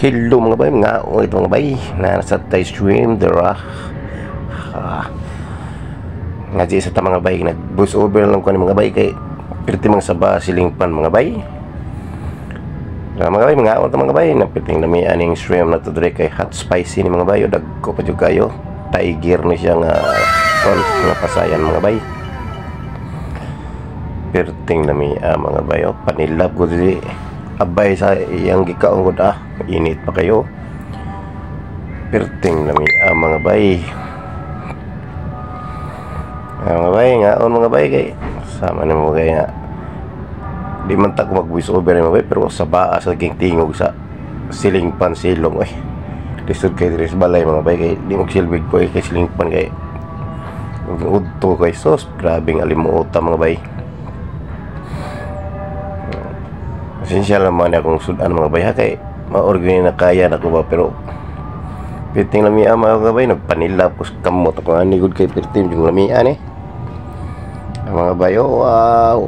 Hello mga bay, mga ito mga bay na nasa tayo stream dara nga di sa ta mga bay nag voice over lang ko ni mga bay kay pirti mang saba silingpan mga bay mga bay mga ito mga bay napiting nami aning stream na to dire kay hot spicy ni mga bay o dagko pa jud kayo tiger ni siya nga nga pasayan mga bay pirting nami mga bay o panilab ko di abay sa iyang gikaungod init pa kayo perting nami mga bay mga bay kay sama na mo kaya di man ta ko mag voice over mga bay pero sa baa sa king tingog sa siling pan silong lisod kay diri sa balay mga bay kay di mo silbig ko kay siling pan kay udto kay sos grabing alimuota mga bay. Pasensya naman akong sudan mga bay kay maorgani na kaya na ko ba pero piting lamian mga bay nagpanila pos kamot ako ani good kay pirtim yung lamian mga bay wow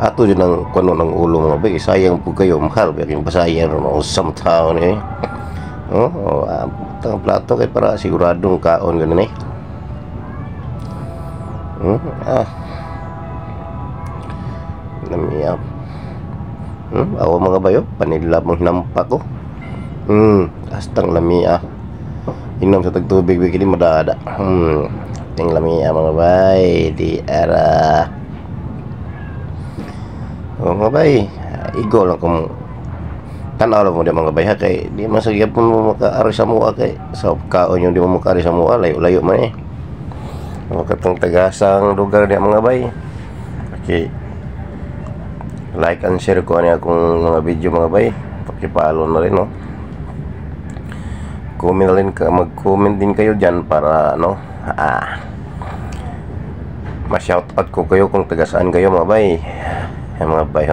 ato din ang kuno ng ulo mga bay sayang po kayo mahal kaya pasayan no sometime tang plato kay para siguradong kaon ganun namiyap awa mga bayo panilab mong hinampa ko astang lamia inom sa tagtubig bigili madada ting lamia mga bay di ara mga bay igo lang kung tanaw lang mo di mga bay kay di masagyan po mo makaari sa mua kay sa kaon yung di mo makaari sa mua layo-layo man makatang tagasang lugar di mga bay okay. Like and share ko niya akong mga video mga bay. Paki-follow na rin comment na rin mag-comment din kayo diyan para ma-shoutout ko kayo kung taga saan kayo mga bay. Mga bay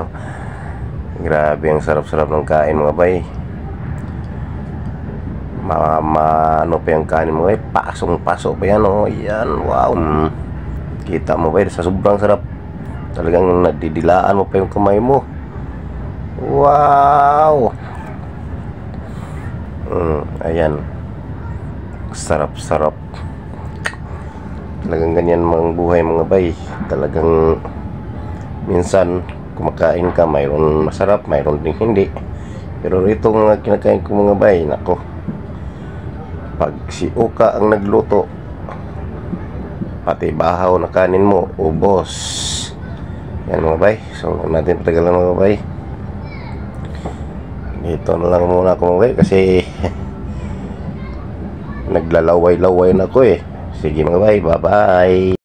grabe ang sarap-sarap ng kain mga bay. Ano pa yung kain mga bay, pasong-paso pa yan yan wow. Kita mo bay sa sobrang sarap. Talagang nadidilaan mo pa yung kamay mo. Wow. Ayan. Sarap-sarap. Talagang ganyan mga buhay mga bay. Talagang minsan kumakain ka mayroon masarap, mayroon din hindi. Pero ito mga kinakain ko mga bay, nako. Pag si Uka ang nagluto, pati bahaw na kanin mo, ubos. Yan mga bay, so natin patagalan mga bay. Dito na lang muna ako mga bay kasi naglalaway-laway na ako Sige mga bay, bye bye.